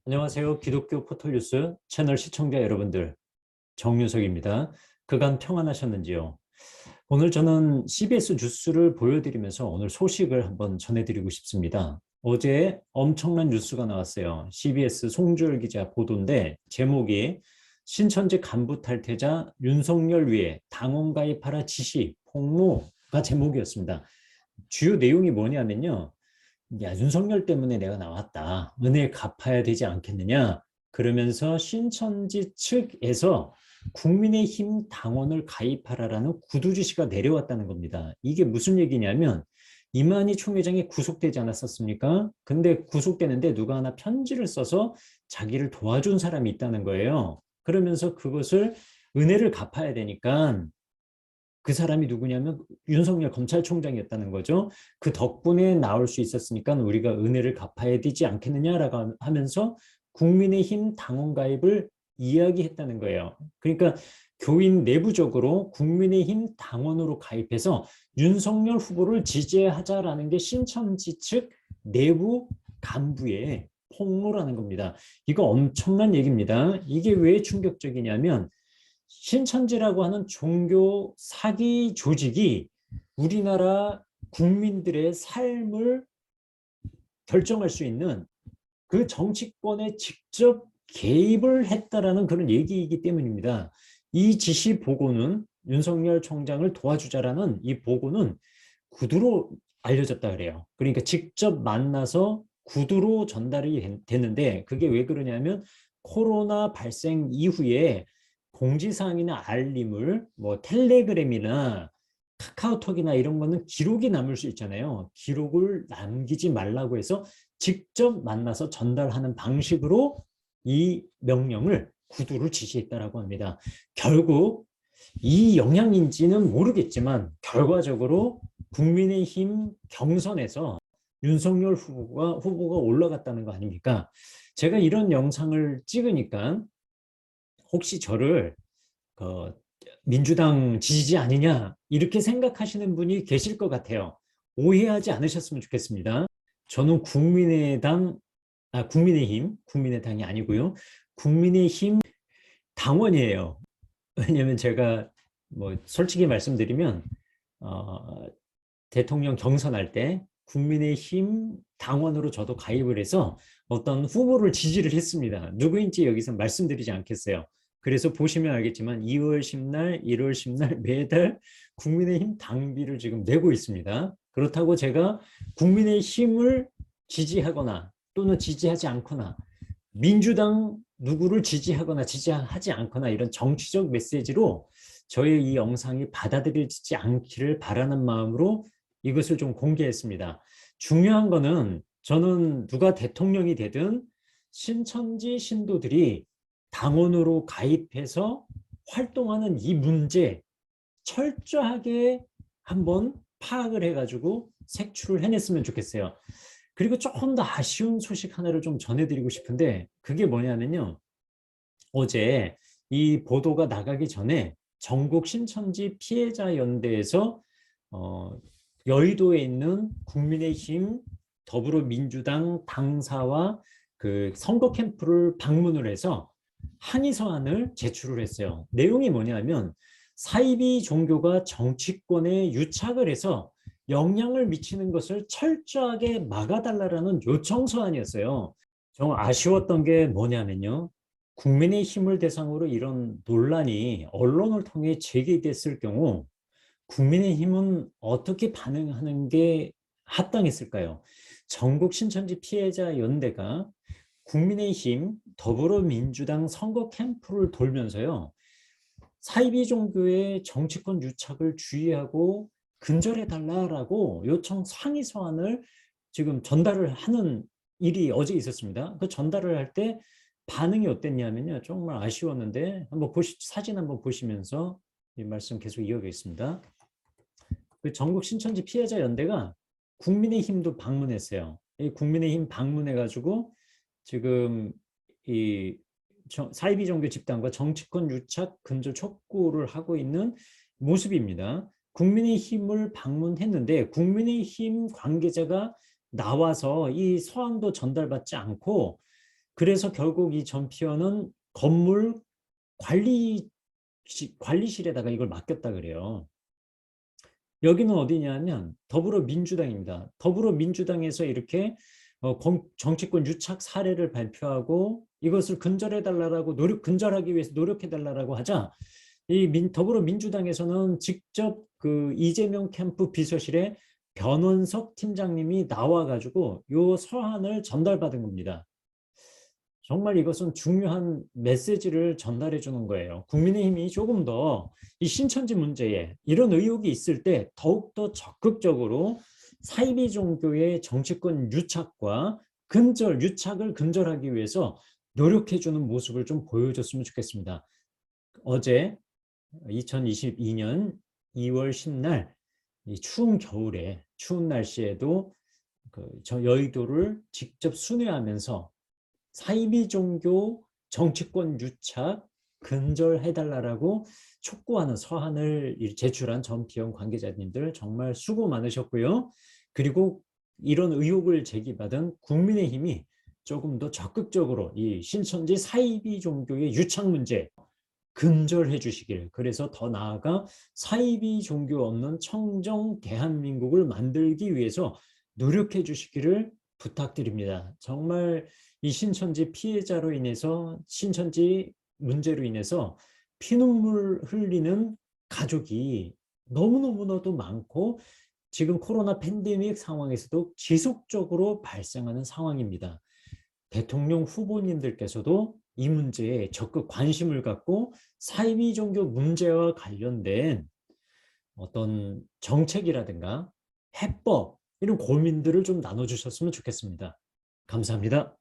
안녕하세요. 기독교 포털뉴스 채널 시청자 여러분들, 정유석입니다. 그간 평안하셨는지요? 오늘 저는 CBS 뉴스를 보여드리면서 오늘 소식을 한번 전해드리고 싶습니다. 어제 엄청난 뉴스가 나왔어요. CBS 송주열 기자 보도인데 제목이 신천지 간부 탈퇴자 윤석열 위해 당원 가입하라 지시 폭로가 제목이었습니다. 주요 내용이 뭐냐면요. 야, 윤석열 때문에 내가 나왔다. 은혜 갚아야 되지 않겠느냐. 그러면서 신천지 측에서 국민의힘 당원을 가입하라라는 구두 지시가 내려왔다는 겁니다. 이게 무슨 얘기냐면 이만희 총회장이 구속되지 않았었습니까? 근데 구속되는데 누가 하나 편지를 써서 자기를 도와준 사람이 있다는 거예요. 그러면서 그것을 은혜를 갚아야 되니까 그 사람이 누구냐면 윤석열 검찰총장이었다는 거죠. 그 덕분에 나올 수 있었으니까 우리가 은혜를 갚아야 되지 않겠느냐라고 하면서 국민의힘 당원 가입을 이야기했다는 거예요. 그러니까 교인 내부적으로 국민의힘 당원으로 가입해서 윤석열 후보를 지지하자라는 게 신천지 측 내부 간부의 폭로라는 겁니다. 이거 엄청난 얘기입니다. 이게 왜 충격적이냐면 신천지라고 하는 종교 사기 조직이 우리나라 국민들의 삶을 결정할 수 있는 그 정치권에 직접 개입을 했다라는 그런 얘기이기 때문입니다. 이 지시 보고는 윤석열 총장을 도와주자라는 이 보고는 구두로 알려졌다 그래요. 그러니까 직접 만나서 구두로 전달이 되는데 그게 왜 그러냐면 코로나 발생 이후에 공지사항이나 알림을 뭐 텔레그램이나 카카오톡이나 이런 거는 기록이 남을 수 있잖아요. 기록을 남기지 말라고 해서 직접 만나서 전달하는 방식으로 이 명령을 구두로 지시했다라고 합니다. 결국 이 영향인지는 모르겠지만 결과적으로 국민의힘 경선에서 윤석열 후보가 올라갔다는 거 아닙니까? 제가 이런 영상을 찍으니까 혹시 저를 그 민주당 지지지 아니냐 이렇게 생각하시는 분이 계실 것 같아요. 오해하지 않으셨으면 좋겠습니다. 저는 국민의당이 아니고요. 국민의힘 당원이에요. 왜냐면 제가 뭐 솔직히 말씀드리면 어, 대통령 경선할 때 국민의힘 당원으로 저도 가입을 해서 어떤 후보를 지지를 했습니다. 누구인지 여기서 말씀드리지 않겠어요. 그래서 보시면 알겠지만 2월 10날, 1월 10날 매달 국민의힘 당비를 지금 내고 있습니다. 그렇다고 제가 국민의힘을 지지하거나 또는 지지하지 않거나 민주당 누구를 지지하거나 지지하지 않거나 이런 정치적 메시지로 저의 이 영상이 받아들여지지 않기를 바라는 마음으로 이것을 좀 공개했습니다. 중요한 거는 저는 누가 대통령이 되든 신천지 신도들이 당원으로 가입해서 활동하는 이 문제 철저하게 한번 파악을 해가지고 색출을 해냈으면 좋겠어요. 그리고 조금 더 아쉬운 소식 하나를 좀 전해드리고 싶은데 그게 뭐냐면요. 어제 이 보도가 나가기 전에 전국 신천지 피해자 연대에서 여의도에 있는 국민의힘 더불어민주당 당사와 그 선거 캠프를 방문을 해서 항의 서한을 제출을 했어요. 내용이 뭐냐면 사이비 종교가 정치권에 유착을 해서 영향을 미치는 것을 철저하게 막아달라는 요청 서한이었어요. 좀 아쉬웠던 게 뭐냐면요. 국민의힘을 대상으로 이런 논란이 언론을 통해 제기됐을 경우 국민의힘은 어떻게 반응하는 게 합당했을까요? 전국 신천지 피해자 연대가 국민의힘 더불어민주당 선거 캠프를 돌면서요. 사이비 종교의 정치권 유착을 주의하고 근절해달라고 요청 상의 서한을 지금 전달을 하는 일이 어제 있었습니다. 그 전달을 할 때 반응이 어땠냐면요. 정말 아쉬웠는데 한번 사진 한번 보시면서 이 말씀 계속 이어가겠습니다. 그 전국 신천지 피해자 연대가 국민의힘도 방문했어요. 이 국민의힘 방문해가지고 지금 이 사이비 종교 집단과 정치권 유착 근절 촉구를 하고 있는 모습입니다. 국민의힘을 방문했는데 국민의힘 관계자가 나와서 이 서한도 전달받지 않고 그래서 결국 이 전 피어는 건물 관리실에다가 이걸 맡겼다 그래요. 여기는 어디냐면 더불어민주당입니다. 더불어민주당에서 이렇게 정치권 유착 사례를 발표하고 이것을 근절해달라고 근절하기 위해서 노력해달라고 하자 이 더불어민주당에서는 직접 그 이재명 캠프 비서실에 변원석 팀장님이 나와가지고 요 서한을 전달받은 겁니다. 정말 이것은 중요한 메시지를 전달해 주는 거예요. 국민의힘이 조금 더 이 신천지 문제에 이런 의혹이 있을 때 더욱더 적극적으로 사이비 종교의 정치권 유착과 유착을 근절하기 위해서 노력해 주는 모습을 좀 보여줬으면 좋겠습니다. 어제 2022년 2월 10날 이 추운 겨울에 추운 날씨에도 저 여의도를 직접 순회하면서 사이비 종교 정치권 유착 근절해달라고 촉구하는 서한을 제출한 전피영 관계자님들 정말 수고 많으셨고요. 그리고 이런 의혹을 제기받은 국민의힘이 조금 더 적극적으로 이 신천지 사이비 종교의 유착 문제 근절해 주시길, 그래서 더 나아가 사이비 종교 없는 청정 대한민국을 만들기 위해서 노력해 주시기를 부탁드립니다. 정말 이 신천지 피해자로 인해서 신천지 문제로 인해서 피눈물 흘리는 가족이 너무너무나도 많고 지금 코로나 팬데믹 상황에서도 지속적으로 발생하는 상황입니다. 대통령 후보님들께서도 이 문제에 적극 관심을 갖고 사이비 종교 문제와 관련된 어떤 정책이라든가 해법 이런 고민들을 좀 나눠주셨으면 좋겠습니다. 감사합니다.